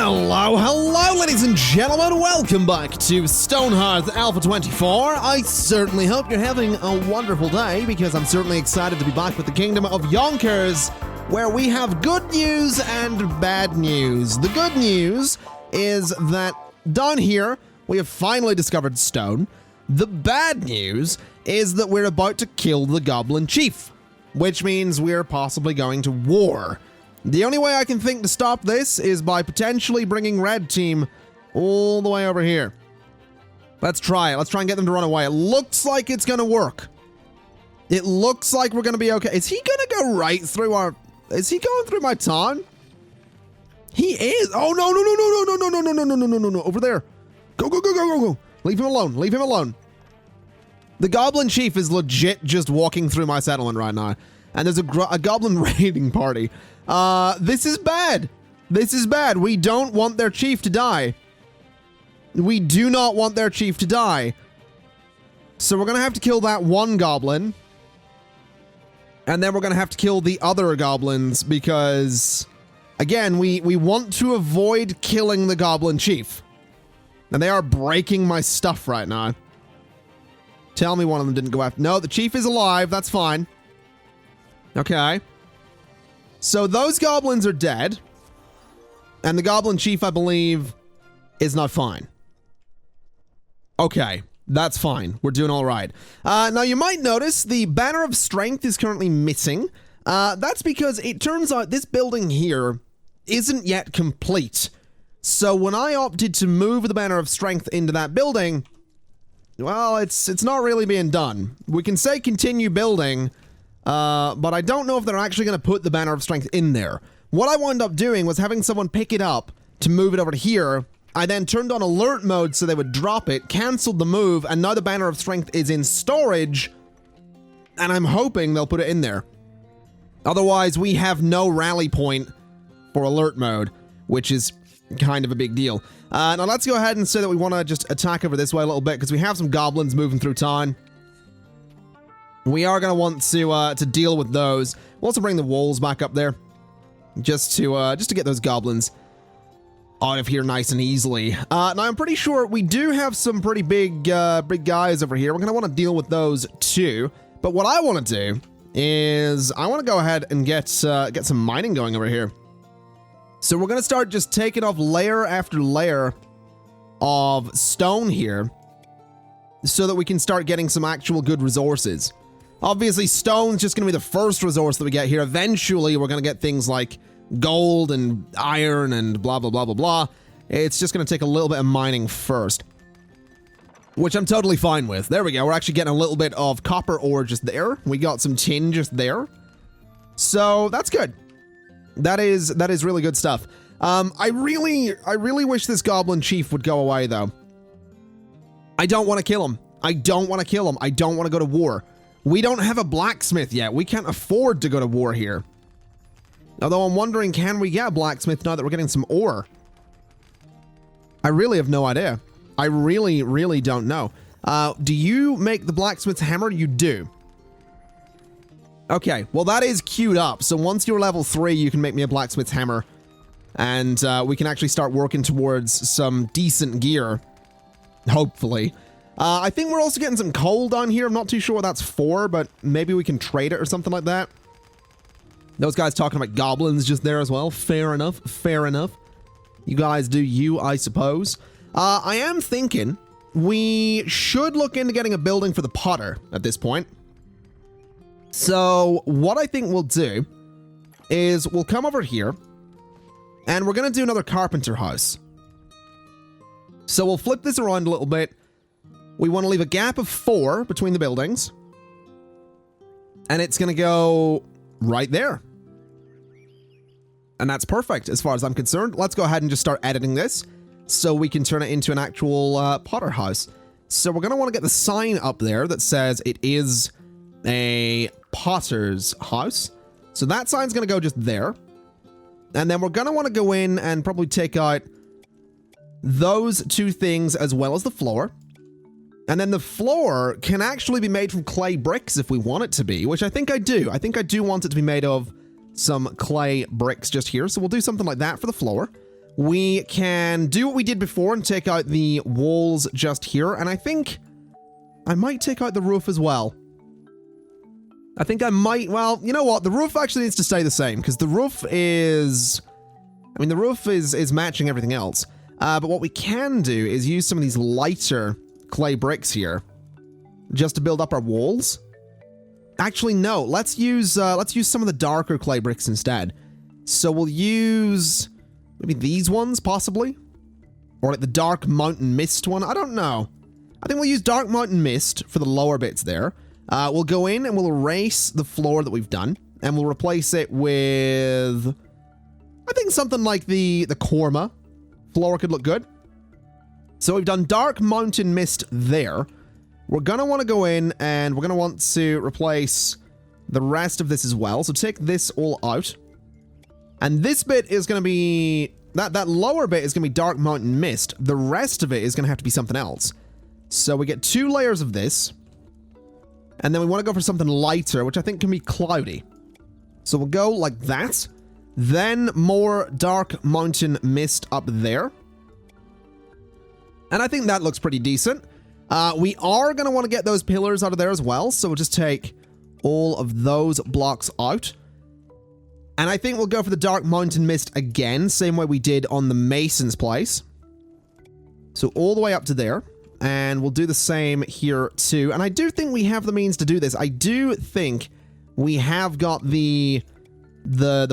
Hello, ladies and gentlemen. Welcome back to Stonehearth Alpha 24. I certainly hope you're having a wonderful day, because I'm certainly excited to be back with the Kingdom of Yonkers, where we have good news and bad news. The good news is that down here, we have finally discovered stone. The bad news is that we're about to kill the Goblin Chief, which means we're possibly going to war. The only way I can think to stop this is by potentially bringing Red Team all the way over here. Let's try it. Let's try and get them to run away. It looks like it's going to work. It looks like we're going to be okay. Is he going to go right through our... Is he going through my town? He is. Oh, no. No. Over there. Go. Leave him alone. Leave him alone. The Goblin Chief is legit just walking through my settlement right now. And there's a Goblin raiding party. This is bad. This is bad. We don't want their chief to die. We do not want their chief to die. So we're going to have to kill that one goblin. And then we're going to have to kill the other goblins because, again, we want to avoid killing the Goblin Chief. And they are breaking my stuff right now. Tell me one of them didn't go after... No, the chief is alive. That's fine. Okay. So those goblins are dead. And the Goblin Chief, I believe, is not fine. Okay. That's fine. We're doing all right. Now, you might notice the Banner of Strength is currently missing. That's because it turns out this building here isn't yet complete. So when I opted to move the Banner of Strength into that building, well, it's not really being done. We can say continue building, but I don't know if they're actually going to put the Banner of Strength in there. What I wound up doing was having someone pick it up to move it over to here. I then turned on alert mode so they would drop it, canceled the move, and now the Banner of Strength is in storage, and I'm hoping they'll put it in there. Otherwise, we have no rally point for alert mode, which is kind of a big deal. Now let's go ahead and say that we want to just attack over this way a little bit, because we have some goblins moving through town. We are going to want to deal with those. We'll also bring the walls back up there, just to get those goblins out of here nice and easily. Now I'm pretty sure we do have some pretty big guys over here. We're going to want to deal with those too. But what I want to do is I want to go ahead and get some mining going over here. So we're going to start just taking off layer after layer of stone here so that we can start getting some actual good resources. Obviously, stone's just going to be the first resource that we get here. Eventually, we're going to get things like gold and iron and blah, blah, blah, blah, blah. It's just going to take a little bit of mining first, which I'm totally fine with. There we go. We're actually getting a little bit of copper ore just there. We got some tin just there. So that's good. That is really good stuff. I really wish this Goblin Chief would go away, though. I don't want to kill him. I don't want to go to war. We don't have a blacksmith yet. We can't afford to go to war here. Although I'm wondering, can we get a blacksmith now that we're getting some ore? I really have no idea. I really don't know. Do you make the blacksmith's hammer? You do. Okay, well that is queued up. So once you're level 3, you can make me a blacksmith's hammer. And we can actually start working towards some decent gear. Hopefully. I think we're also getting some coal down here. I'm not too sure what that's for, but maybe we can trade it or something like that. Those guys talking about goblins just there as well. Fair enough. Fair enough. You guys do you, I suppose. I am thinking we should look into getting a building for the potter at this point. So what I think we'll do is we'll come over here and we're going to do another carpenter house. So we'll flip this around a little bit. We want to leave a gap of 4 between the buildings. And it's going to go right there. And that's perfect as far as I'm concerned. Let's go ahead and just start editing this so we can turn it into an actual potter house. So we're going to want to get the sign up there that says it is a potter's house. So that sign's going to go just there. And then we're going to want to go in and probably take out those 2 things as well as the floor. And then the floor can actually be made from clay bricks if we want it to be, which I think I do. I think I do want it to be made of some clay bricks just here. So we'll do something like that for the floor. we can do what we did before and take out the walls just here. And I think I might take out the roof as well. I think I might, well, you know what? The roof actually needs to stay the same because the roof is, I mean, the roof is matching everything else. But what we can do is use some of these lighter clay bricks here just to build up our walls. Actually, no, let's use some of the darker clay bricks instead. So we'll use maybe these ones possibly, or like the dark mountain mist one. I don't know. I think we'll use dark mountain mist for the lower bits there. We'll go in and we'll erase the floor that we've done, and we'll replace it with, I think something like the Korma floor could look good. So we've done dark mountain mist there. We're going to want to go in and we're going to want to replace the rest of this as well. So take this all out. And this bit is going to be, that lower bit is going to be dark mountain mist. The rest of it is going to have to be something else. So we get 2 layers of this. And then we want to go for something lighter, which I think can be cloudy. So we'll go like that. Then more dark mountain mist up there. And I think that looks pretty decent. We are going to want to get those pillars out of there as well. So we'll just take all of those blocks out. And I think we'll go for the dark mountain mist again, same way we did on the mason's place. So all the way up to there. And we'll do the same here too. And I do think we have the means to do this. I do think we have got the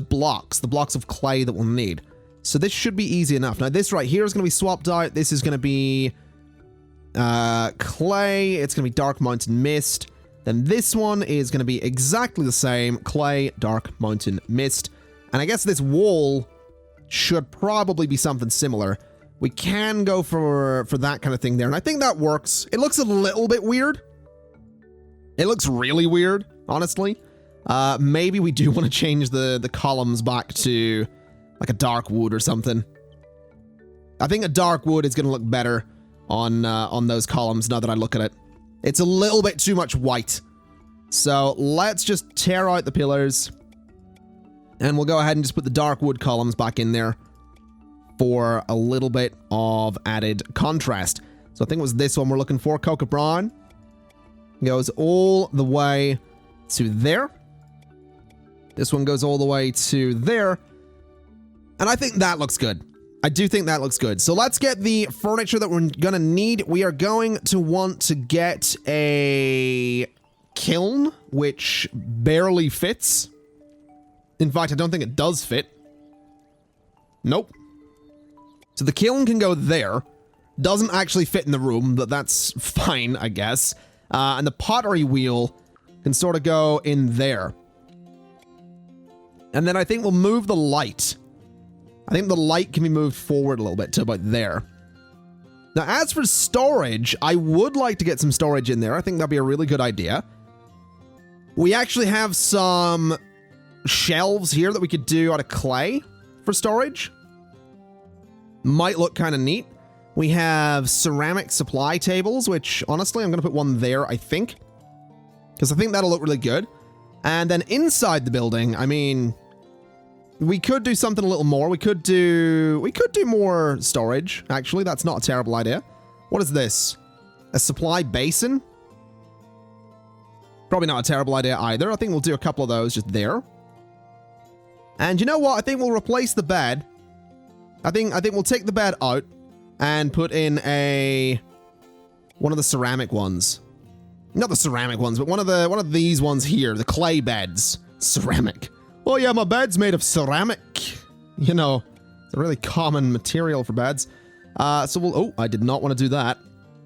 blocks of clay that we'll need. So this should be easy enough. Now this right here is going to be swapped out. This is going to be clay. It's going to be dark mountain mist. Then this one is going to be exactly the same. Clay, dark mountain mist. And I guess this wall should probably be something similar. We can go for that kind of thing there. And I think that works. It looks a little bit weird. It looks really weird, honestly. Maybe we do want to change the columns back to like a dark wood or something. I think a dark wood is going to look better on those columns now that I look at it. It's a little bit too much white. So let's just tear out the pillars. And we'll go ahead and just put the dark wood columns back in there for a little bit of added contrast. So I think it was this one we're looking for. Cocoa Brown goes all the way to there. This one goes all the way to there. And I think that looks good. I do think that looks good. So let's get the furniture that we're going to need. We are going to want to get a kiln, which barely fits. In fact, I don't think it does fit. Nope. So the kiln can go there. Doesn't actually fit in the room, but that's fine, I guess. And the pottery wheel can sort of go in there. And then I think we'll move the light. I think the light can be moved forward a little bit to about there. Now, as for storage, I would like to get some storage in there. I think that'd be a really good idea. We actually have some shelves here that we could do out of clay for storage. Might look kind of neat. We have ceramic supply tables, which honestly, I'm going to put one there, I think. Because I think that'll look really good. And then inside the building, I mean, we could do something a little more. We could do more storage, actually. That's not a terrible idea. What is this? A supply basin? Probably not a terrible idea either. I think we'll do a couple of those just there. And you know what? I think we'll replace the bed. I think we'll take the bed out and put in one of the ceramic ones. Not the ceramic ones, but one of these ones here, the clay beds. Ceramic. Oh yeah, my bed's made of ceramic. You know, it's a really common material for beds. So we'll, oh, I did not want to do that.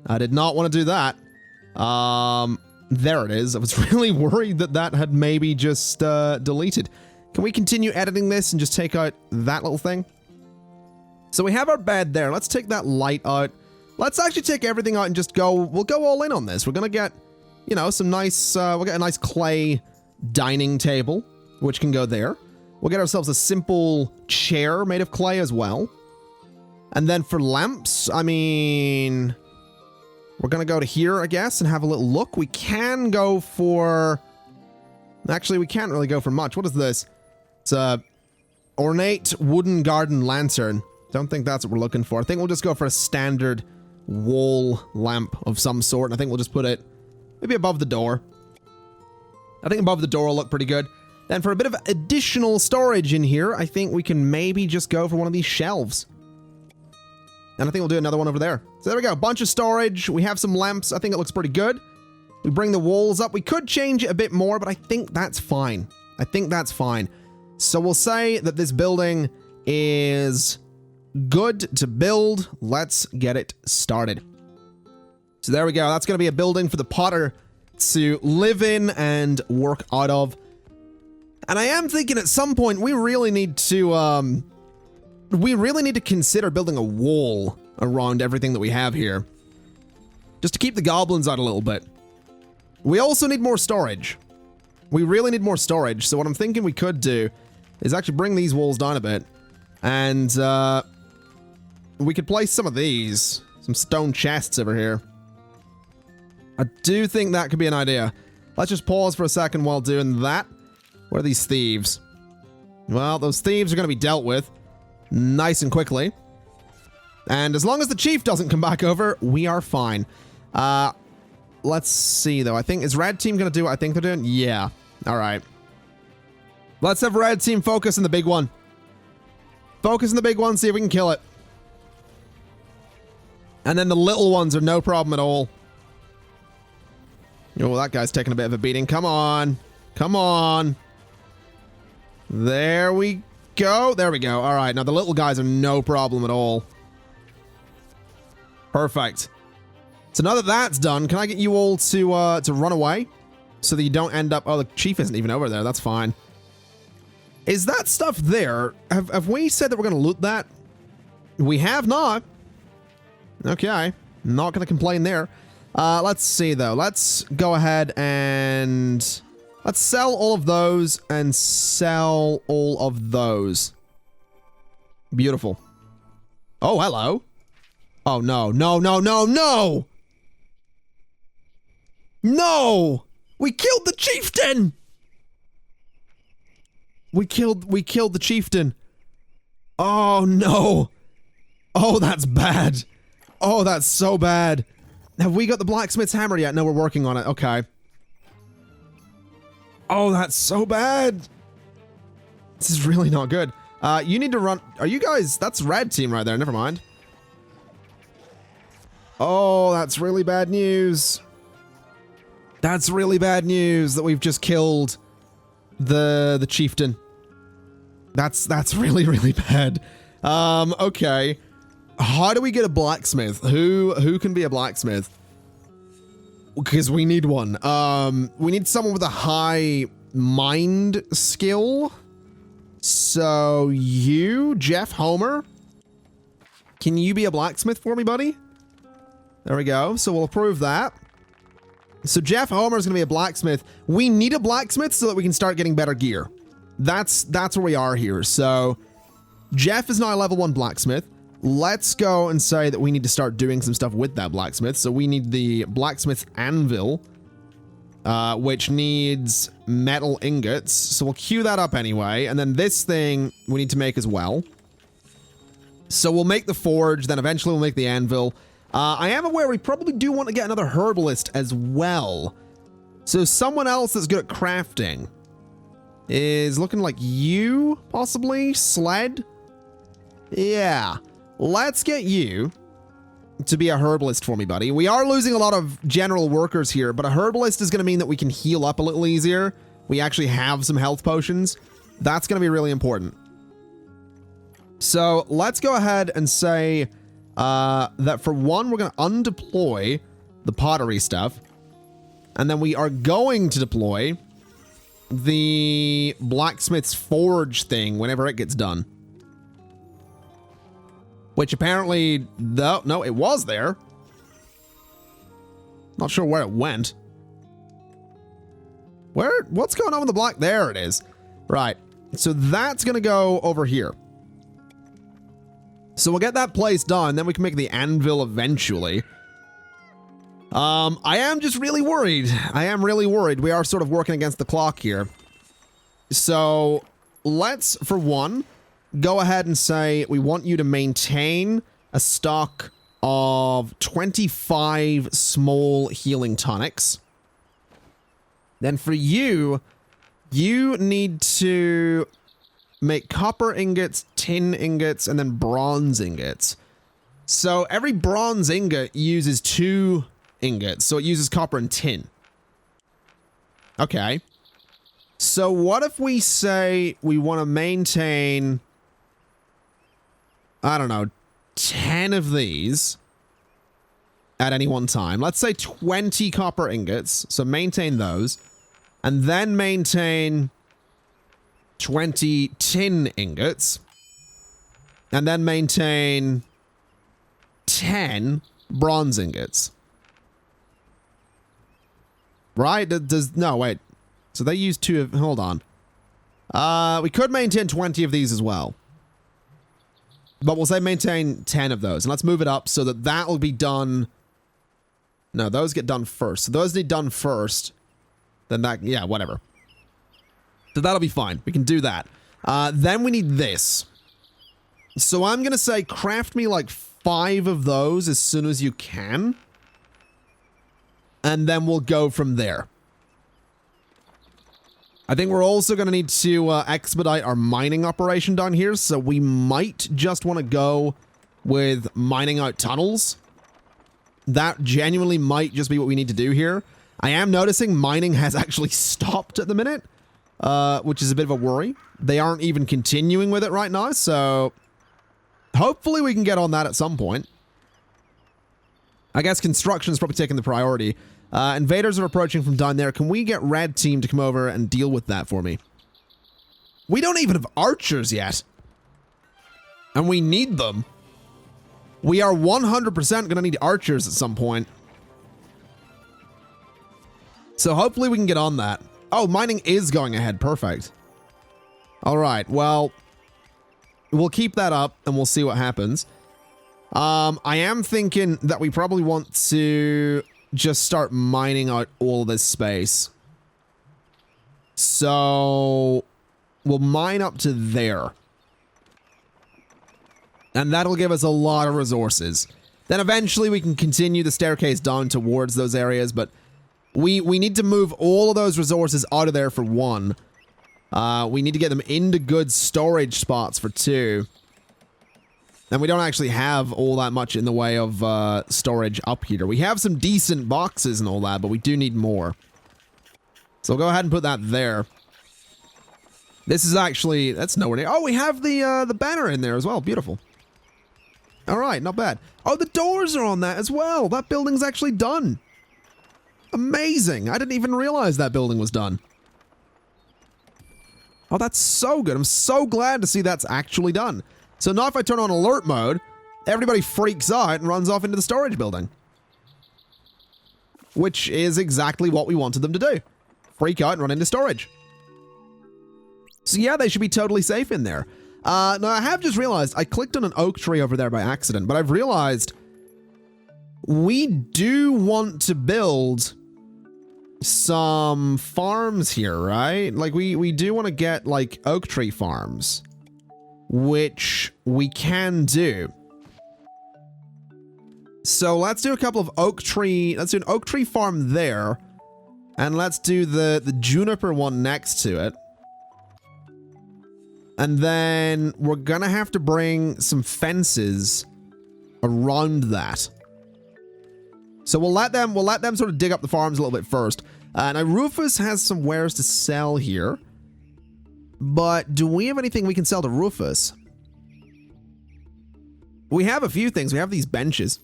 I did not want to do that. There it is. I was really worried that had maybe just deleted. Can we continue editing this and just take out that little thing? So we have our bed there. Let's take that light out. Let's actually take everything out and just we'll go all in on this. We're going to get, you know, some nice, we'll get a nice clay dining table, which can go there. We'll get ourselves a simple chair made of clay as well. And then for lamps, I mean, we're going to go to here, I guess, and have a little look. We can go for, actually, we can't really go for much. What is this? It's a ornate wooden garden lantern. Don't think that's what we're looking for. I think we'll just go for a standard wall lamp of some sort. And I think we'll just put it maybe above the door. I think above the door will look pretty good. Then for a bit of additional storage in here, I think we can maybe just go for one of these shelves. And I think we'll do another one over there. So there we go. Bunch of storage. We have some lamps. I think it looks pretty good. We bring the walls up. We could change it a bit more, but I think that's fine. I think that's fine. So we'll say that this building is good to build. Let's get it started. So there we go. That's going to be a building for the Potter to live in and work out of. And I am thinking at some point we really need to consider building a wall around everything that we have here. Just to keep the goblins out a little bit. We also need more storage. We really need more storage. So what I'm thinking we could do is actually bring these walls down a bit. And we could place some of these. Some stone chests over here. I do think that could be an idea. Let's just pause for a second while doing that. Where are these thieves? Well, those thieves are going to be dealt with nice and quickly. And as long as the chief doesn't come back over, we are fine. Let's see, though. I think, is Red Team going to do what I think they're doing? Yeah. All right. Let's have Red Team focus on the big one. Focus on the big one, see if we can kill it. And then the little ones are no problem at all. Oh, that guy's taking a bit of a beating. Come on. Come on. There we go. There we go. All right. Now, the little guys are no problem at all. Perfect. So now that that's done, can I get you all to run away? So that you don't end up... Oh, the chief isn't even over there. That's fine. Is that stuff there? Have we said that we're going to loot that? We have not. Okay. Not going to complain there. Let's see, though. Let's go ahead and... Let's sell all of those and sell all of those. Beautiful. Oh, hello. Oh, no. No, no, no, no! No! We killed the chieftain! We killed the chieftain. Oh, no. Oh, that's bad. Oh, that's so bad. Have we got the blacksmith's hammer yet? No, we're working on it. Okay. Oh, that's so bad. This is really not good. You need to run... Are you guys... That's Red Team right there. Never mind. Oh, that's really bad news. That's really bad news that we've just killed the chieftain. That's really, really bad. Okay. How do we get a blacksmith? Who can be a blacksmith? Because we need one. We need someone with a high mind skill. So you, Jeff Homer, can you be a blacksmith for me, buddy? There we go. So we'll approve that. So Jeff Homer is going to be a blacksmith. We need a blacksmith so that we can start getting better gear. That's where we are here. So Jeff is now a level 1 blacksmith. Let's go and say that we need to start doing some stuff with that blacksmith. So we need the blacksmith's anvil, which needs metal ingots. So we'll queue that up anyway. And then this thing we need to make as well. So we'll make the forge, then eventually we'll make the anvil. I am aware we probably do want to get another herbalist as well. So someone else that's good at crafting is looking like you, possibly? Sled? Yeah. Let's get you to be a herbalist for me, buddy. We are losing a lot of general workers here, but a herbalist is going to mean that we can heal up a little easier. We actually have some health potions. That's going to be really important. So let's go ahead and say that for one, we're going to undeploy the pottery stuff. And then we are going to deploy the blacksmith's forge thing whenever it gets done. Which apparently, no, it was there. Not sure where it went. What's going on with the black? There it is. Right. So that's going to go over here. So we'll get that place done, then we can make the anvil eventually. I am just really worried. I am really worried. We are sort of working against the clock here. So let's, for one, go ahead and say we want you to maintain a stock of 25 small healing tonics. Then for you, you need to make copper ingots, tin ingots, and then bronze ingots. So every bronze ingot uses 2 ingots, so it uses copper and tin. Okay. So what if we say we want to maintain, I don't know, 10 of these at any one time. Let's say 20 copper ingots, so maintain those. And then maintain 20 tin ingots. And then maintain 10 bronze ingots. Right? No, wait. So they use 2 of... Hold on. We could maintain 20 of these as well. But we'll say maintain 10 of those. And let's move it up so that that will be done... No, those get done first. So those need done first. Then that... Yeah, whatever. So that'll be fine. We can do that. Then we need this. So I'm going to say craft me like 5 of those as soon as you can. And then we'll go from there. I think we're also going to need to expedite our mining operation down here. So we might just want to go with mining out tunnels. That genuinely might just be what we need to do here. I am noticing mining has actually stopped at the minute, which is a bit of a worry. They aren't even continuing with it right now, so hopefully we can get on that at some point. I guess construction is probably taking the priority. Invaders are approaching from down there. Can we get red team to come over and deal with that for me? We don't even have archers yet. And we need them. We are 100% going to need archers at some point. So hopefully we can get on that. Oh, mining is going ahead. Perfect. All right. Well, we'll keep that up and we'll see what happens. I am thinking that we probably want to just start mining out all this space. So we'll mine up to there. And that'll give us a lot of resources. Then eventually we can continue the staircase down towards those areas, but we need to move all of those resources out of there for 1. We need to get them into good storage spots for 2. And we don't actually have all that much in the way of storage up here. We have some decent boxes and all that, but we do need more. So we'll go ahead and put that there. This is actually... That's nowhere near... Oh, we have the banner in there as well. Beautiful. All right, not bad. Oh, the doors are on that as well. That building's actually done. Amazing. I didn't even realize that building was done. Oh, that's so good. I'm so glad to see that's actually done. So now if I turn on alert mode, everybody freaks out and runs off into the storage building. Which is exactly what we wanted them to do. Freak out and run into storage. So yeah, they should be totally safe in there. Now I have just realized I clicked on an oak tree over there by accident, but I've realized we do want to build some farms here, right? Like we do want to get like oak tree farms, which we can do. So let's do a couple of oak tree. Let's do an oak tree farm there. And let's do the juniper one next to it. And then we're gonna have to bring some fences around that. So we'll let them sort of dig up the farms a little bit first. Now Rufus has some wares to sell here. But do we have anything we can sell to Rufus? We have a few things. We have these benches.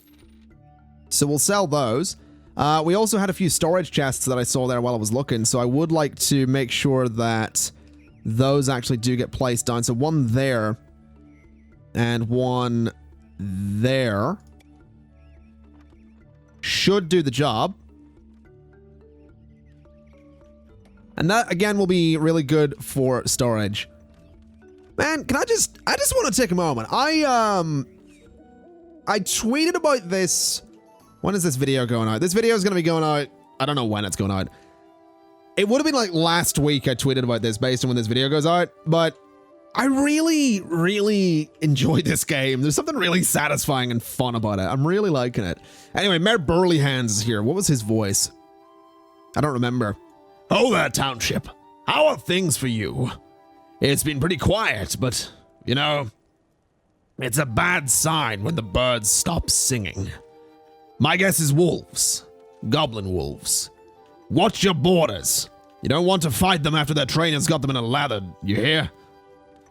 So we'll sell those. We also had a few storage chests that I saw there while I was looking. So I would like to make sure that those actually do get placed down. So one there and one there should do the job. And that again will be really good for storage. Man, I just want to take a moment. I tweeted about this. When is this video going out? This video is going to be going out. I don't know when it's going out. It would have been like last week I tweeted about this based on when this video goes out, but I really, really enjoy this game. There's something really satisfying and fun about it. I'm really liking it. Anyway, Mayor Burleyhands is here. What was his voice? I don't remember. Oh there, Township. How are things for you? It's been pretty quiet, but, you know, it's a bad sign when the birds stop singing. My guess is wolves. Goblin wolves. Watch your borders. You don't want to fight them after their trainer's got them in a lather, you hear?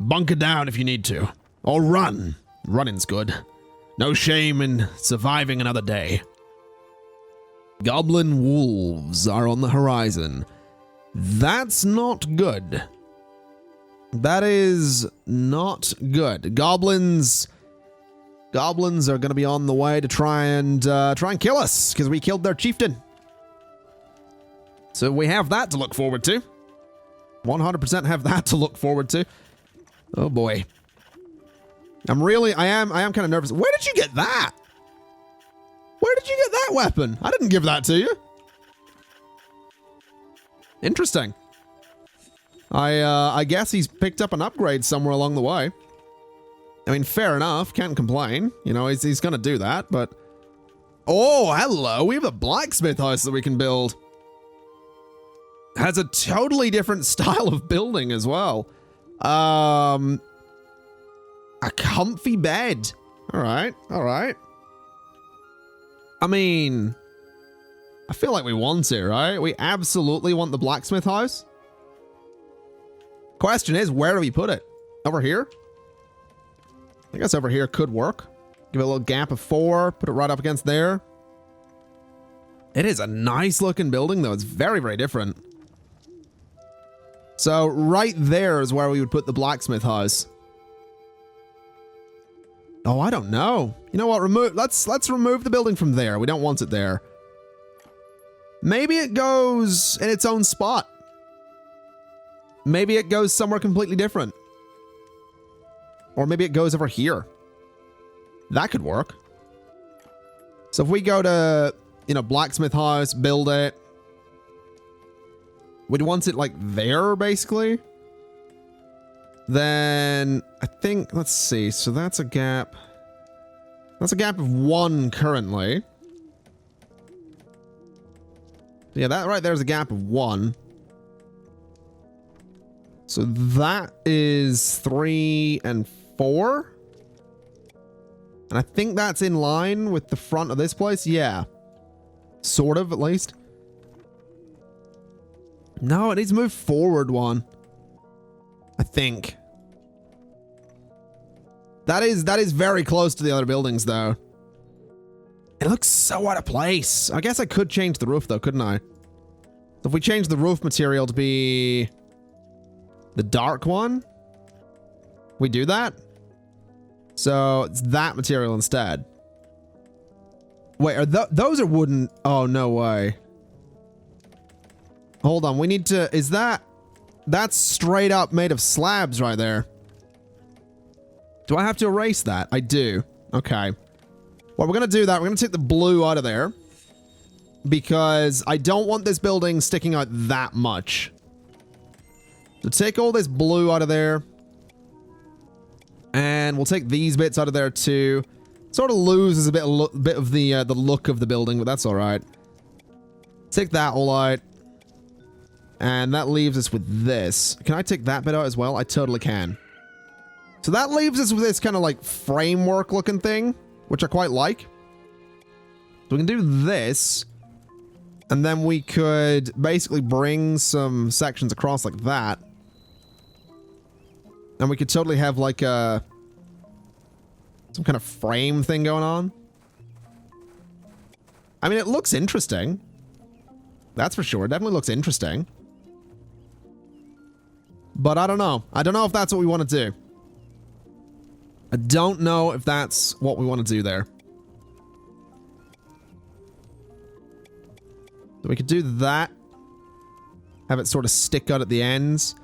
Bunker down if you need to. Or run. Running's good. No shame in surviving another day. Goblin wolves are on the horizon. That's not good. That is not good. Goblins are going to be on the way to try and kill us because we killed their chieftain. So we have that to look forward to. 100% have that to look forward to. Oh boy. I am kind of nervous. Where did you get that? Where did you get that weapon? I didn't give that to you. Interesting. I guess he's picked up an upgrade somewhere along the way. I mean, fair enough. Can't complain. You know, he's going to do that, but... Oh, hello. We have a blacksmith house that we can build. Has a totally different style of building as well. A comfy bed. All right. All right. I mean, I feel like we want it, right? We absolutely want the blacksmith house. Question is, where do we put it? Over here? I guess over here could work. Give it a little gap of 4. Put it right up against there. It is a nice looking building, though. It's very, very different. So right there is where we would put the blacksmith house. Oh, I don't know. You know what? Let's remove the building from there. We don't want it there. Maybe it goes in its own spot. Maybe it goes somewhere completely different. Or maybe it goes over here. That could work. So if we go to, you know, blacksmith house, build it. We'd want it like there, basically. Then I think, let's see. So that's a gap. That's a gap of 1 currently. Yeah, that right there's a gap of 1. So that is 3 and 4. And I think that's in line with the front of this place. Yeah. Sort of, at least. No, it needs to move forward 1. I think. That is very close to the other buildings, though. It looks so out of place. I guess I could change the roof, though, couldn't I? So if we change the roof material to be the dark one, we do that. So it's that material instead. Wait, are those are wooden? Oh, no way. Hold on, we need to, that's straight up made of slabs right there. Do I have to erase that? I do. Okay. Well, we're going to do that. We're going to take the blue out of there. Because I don't want this building sticking out that much. So take all this blue out of there. And we'll take these bits out of there too. Sort of loses a bit of the look of the building, but that's all right. Take that all out. And that leaves us with this. Can I take that bit out as well? I totally can. So that leaves us with this kind of like framework looking thing, which I quite like. So we can do this. And then we could basically bring some sections across like that. And we could totally have like a some kind of frame thing going on. I mean, it looks interesting. That's for sure. It definitely looks interesting. But I don't know. I don't know if that's what we want to do. I don't know if that's what we want to do there. So we could do that. Have it sort of stick out at the ends.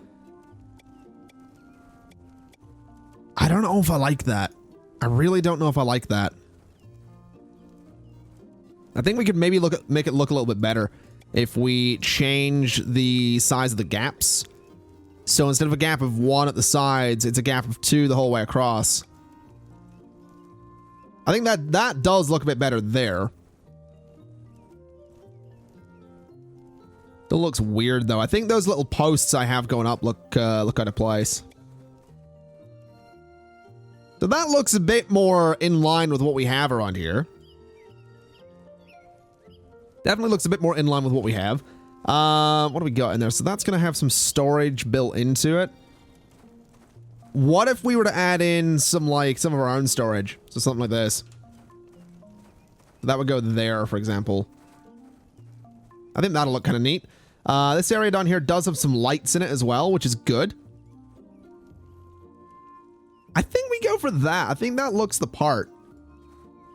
I don't know if I like that. I really don't know if I like that. I think we could maybe make it look a little bit better if we change the size of the gaps So instead of a gap of 1 at the sides, it's a gap of 2 the whole way across. I think that does look a bit better there. Still looks weird though. I think those little posts I have going up look out of place. So that looks a bit more in line with what we have around here. Definitely looks a bit more in line with what we have. What do we got in there? So that's going to have some storage built into it. What if we were to add in some of our own storage? So something like this. That would go there, for example. I think that'll look kind of neat. This area down here does have some lights in it as well, which is good. I think we go for that. I think that looks the part.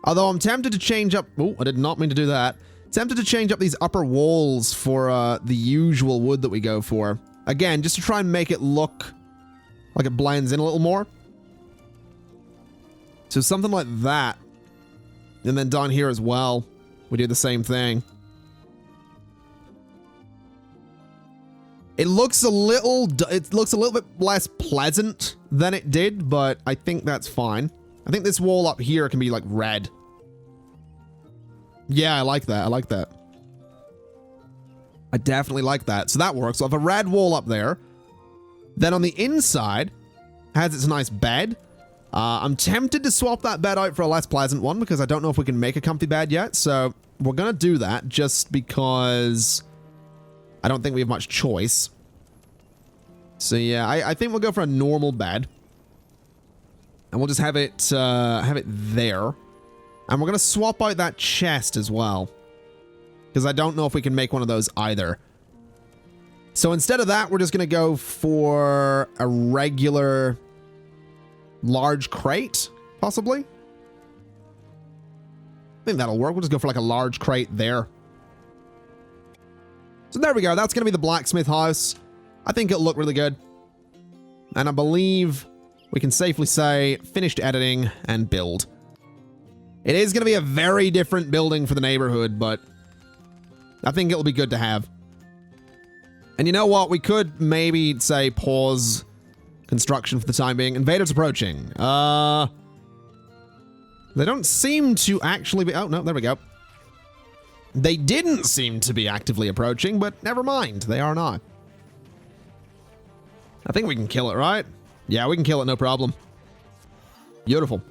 Although I'm tempted to change up... Oh, I did not mean to do that. Tempted to change up these upper walls for the usual wood that we go for. Again, just to try and make it look like it blends in a little more. So something like that. And then down here as well, we do the same thing. It looks a little bit less pleasant than it did, but I think that's fine. I think this wall up here can be like red. Yeah, I like that. I like that. I definitely like that. So that works. So I have a red wall up there. Then on the inside, has its nice bed. I'm tempted to swap that bed out for a less pleasant one because I don't know if we can make a comfy bed yet. So we're going to do that just because I don't think we have much choice. So yeah, I think we'll go for a normal bed. And we'll just have it there. And we're going to swap out that chest as well. Because I don't know if we can make one of those either. So instead of that, we're just going to go for a regular large crate, possibly. I think that'll work. We'll just go for like a large crate there. So there we go. That's going to be the blacksmith house. I think it'll look really good. And I believe we can safely say finished editing and build. It is going to be a very different building for the neighborhood, but I think it'll be good to have. And you know what? We could maybe say pause construction for the time being. Invaders approaching. They don't seem to actually be... Oh, no, there we go. They didn't seem to be actively approaching, but never mind. They are not. I think we can kill it, right? Yeah, we can kill it, no problem. Beautiful.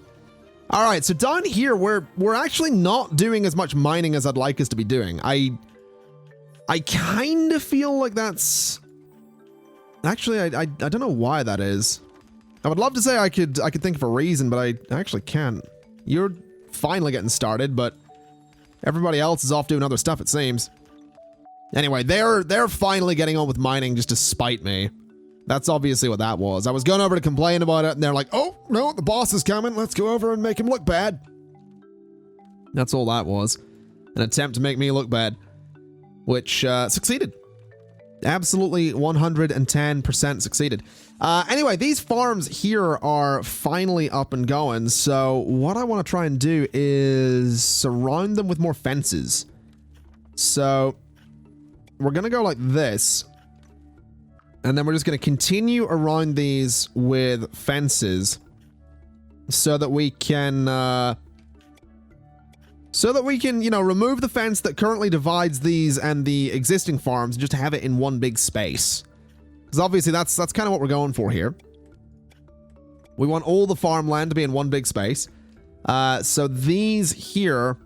All right, so down here, we're actually not doing as much mining as I'd like us to be doing. I kind of feel like that's... Actually, I don't know why that is. I would love to say I could think of a reason, but I actually can't. You're finally getting started, but everybody else is off doing other stuff, it seems. Anyway, they're finally getting on with mining just to spite me. That's obviously what that was. I was going over to complain about it, and they're like, oh, no, the boss is coming. Let's go over and make him look bad. That's all that was. An attempt to make me look bad. Which succeeded. Absolutely 110% succeeded. Anyway, these farms here are finally up and going. So what I want to try and do is surround them with more fences. So we're going to go like this. And then we're just going to continue around these with fences so that we can, you know, remove the fence that currently divides these and the existing farms and just have it in one big space. Because obviously that's kind of what we're going for here. We want all the farmland to be in one big space. So these here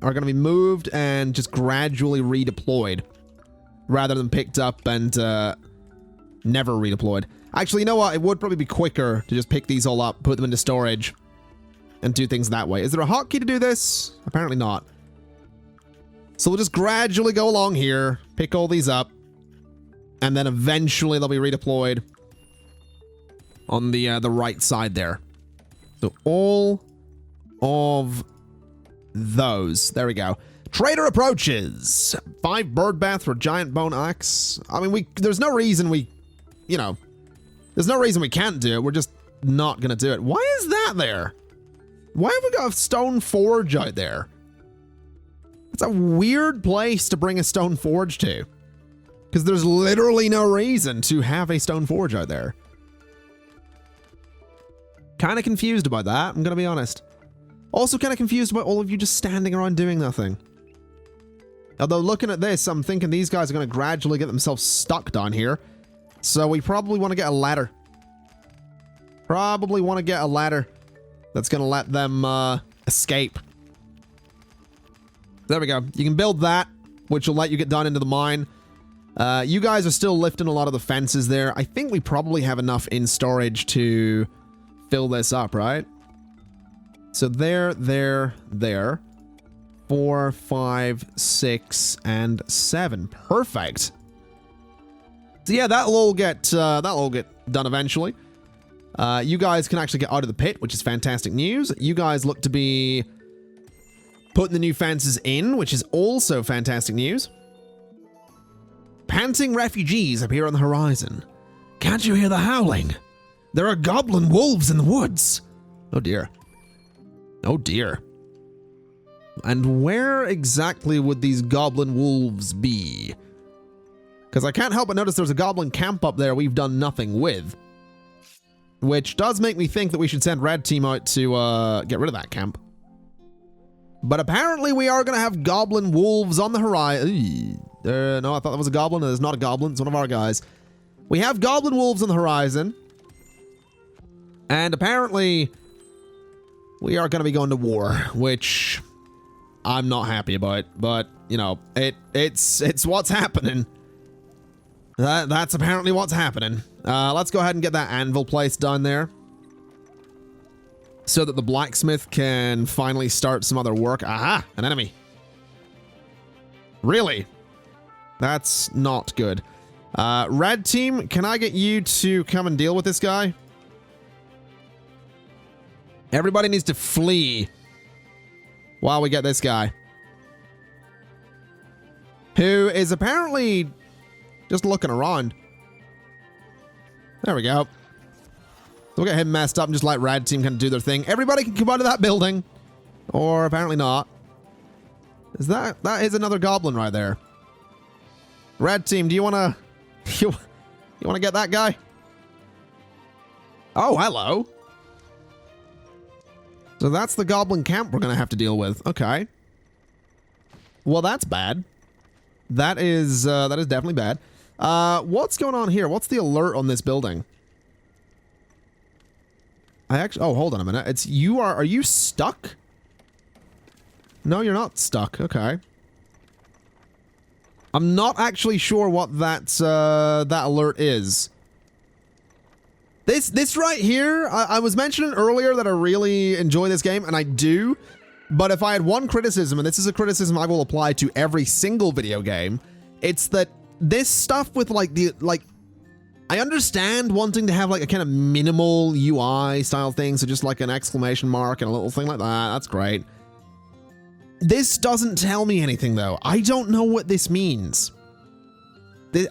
are going to be moved and just gradually redeployed rather than picked up and never redeployed. Actually, you know what? It would probably be quicker to just pick these all up, put them into storage, and do things that way. Is there a hotkey to do this? Apparently not. So we'll just gradually go along here, pick all these up, and then eventually they'll be redeployed on the right side there. So all of those. There we go. Trader approaches. 5 bird bath for giant bone axe. I mean, there's no reason there's no reason we can't do it. We're just not going to do it. Why is that there? Why have we got a stone forge out there? It's a weird place to bring a stone forge to. Because there's literally no reason to have a stone forge out there. Kind of confused about that, I'm going to be honest. Also kind of confused about all of you just standing around doing nothing. Although looking at this, I'm thinking these guys are going to gradually get themselves stuck down here. So we probably want to get a ladder. Probably want to get a ladder that's going to let them escape. There we go. You can build that, which will let you get down into the mine. You guys are still lifting a lot of the fences there. I think we probably have enough in storage to fill this up, right? So there. 4, 5, 6, and 7. Perfect. So yeah, that'll all get done eventually. You guys can actually get out of the pit, which is fantastic news. You guys look to be putting the new fences in, which is also fantastic news. Panting refugees appear on the horizon. Can't you hear the howling? There are goblin wolves in the woods. Oh dear. Oh dear. And where exactly would these goblin wolves be? Because I can't help but notice there's a goblin camp up there we've done nothing with. Which does make me think that we should send Red Team out to get rid of that camp. But apparently we are going to have goblin wolves on the horizon. No, I thought that was a goblin. It's not a goblin. It's one of our guys. We have goblin wolves on the horizon. And apparently we are going to be going to war, which I'm not happy about. But, you know, it's what's happening. That's apparently what's happening. Let's go ahead and get that anvil placed down there, so that the blacksmith can finally start some other work. Aha! An enemy. Really? That's not good. Red team, can I get you to come and deal with this guy? Everybody needs to flee while we get this guy, who is apparently just looking around. There we go. We'll get him messed up and just let Red Team kind of do their thing. Everybody can come out of that building. Or apparently not. Is that is another goblin right there. Red Team, do you want to... You want to get that guy? Oh, hello. So that's the goblin camp we're going to have to deal with. Okay. Well, that's bad. That is definitely bad. What's going on here? What's the alert on this building? Oh, hold on a minute. It's you are you stuck? No, you're not stuck. Okay. I'm not actually sure what that alert is. This right here, I was mentioning earlier that I really enjoy this game, and I do. But if I had one criticism, and this is a criticism I will apply to every single video game, it's that this stuff with I understand wanting to have like a kind of minimal UI style thing, so just like an exclamation mark and a little thing like that. That's great. This doesn't tell me anything though. I don't know what this means.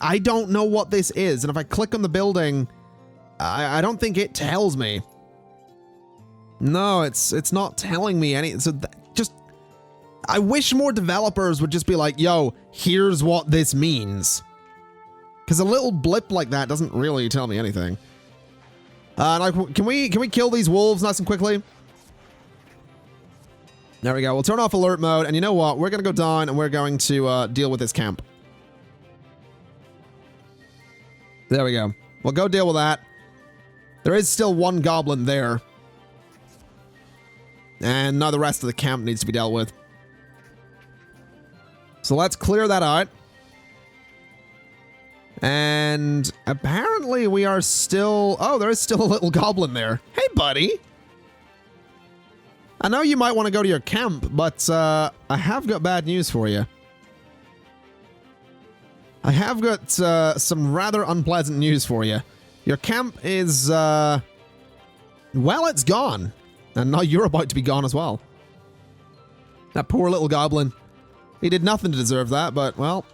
I don't know what this is, and if I click on the building, I don't think it tells me. No, it's not telling me any. So I wish more developers would just be like, yo, here's what this means. Because a little blip like that doesn't really tell me anything. Can we kill these wolves nice and quickly? There we go. We'll turn off alert mode, and you know what? We're going to go down, and we're going to deal with this camp. There we go. We'll go deal with that. There is still one goblin there. And now the rest of the camp needs to be dealt with. So let's clear that out. And apparently we are still... Oh, there is still a little goblin there. Hey, buddy. I know you might want to go to your camp, but I have got bad news for you. I have got some rather unpleasant news for you. Your camp is... well, it's gone. And now you're about to be gone as well. That poor little goblin. He did nothing to deserve that, but, well...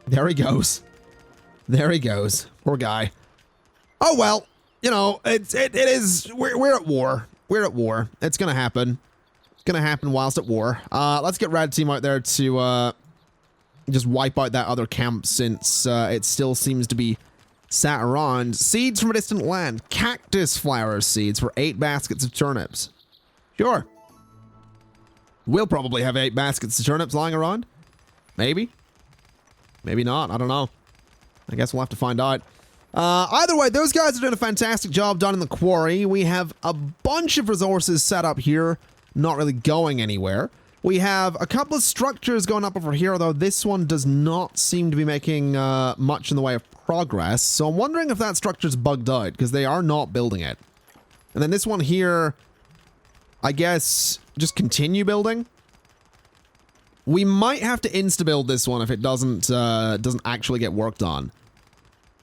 There he goes. There he goes. Poor guy. Oh, well. You know, it is... We're at war. We're at war. It's gonna happen. It's gonna happen whilst at war. Let's get Red Team out there to just wipe out that other camp since it still seems to be sat around. Seeds from a distant land. Cactus flower seeds for 8 baskets of turnips. Sure. We'll probably have 8 baskets of turnips lying around. Maybe. Maybe not. I don't know. I guess we'll have to find out. Either way, those guys are doing a fantastic job down in the quarry. We have a bunch of resources set up here, not really going anywhere. We have a couple of structures going up over here, though this one does not seem to be making much in the way of progress. So I'm wondering if that structure's bugged out, because they are not building it. And then this one here, I guess, just continue building. We might have to insta-build this one if it doesn't actually get worked on.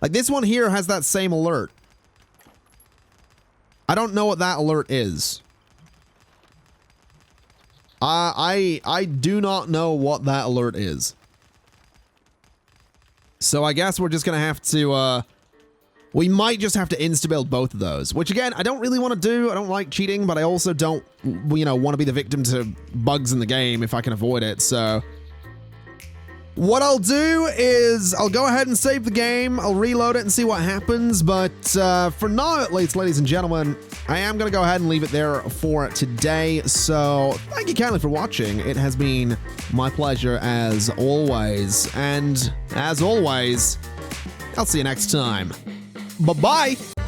Like, this one here has that same alert. I don't know what that alert is. I do not know what that alert is. So I guess we're just gonna have to, we might just have to insta-build both of those. Which, again, I don't really want to do. I don't like cheating, but I also don't, you know, want to be the victim to bugs in the game if I can avoid it, so... What I'll do is I'll go ahead and save the game. I'll reload it and see what happens. But for now, at least, ladies and gentlemen, I am going to go ahead and leave it there for today. So thank you kindly for watching. It has been my pleasure as always. And as always, I'll see you next time. Bye-bye.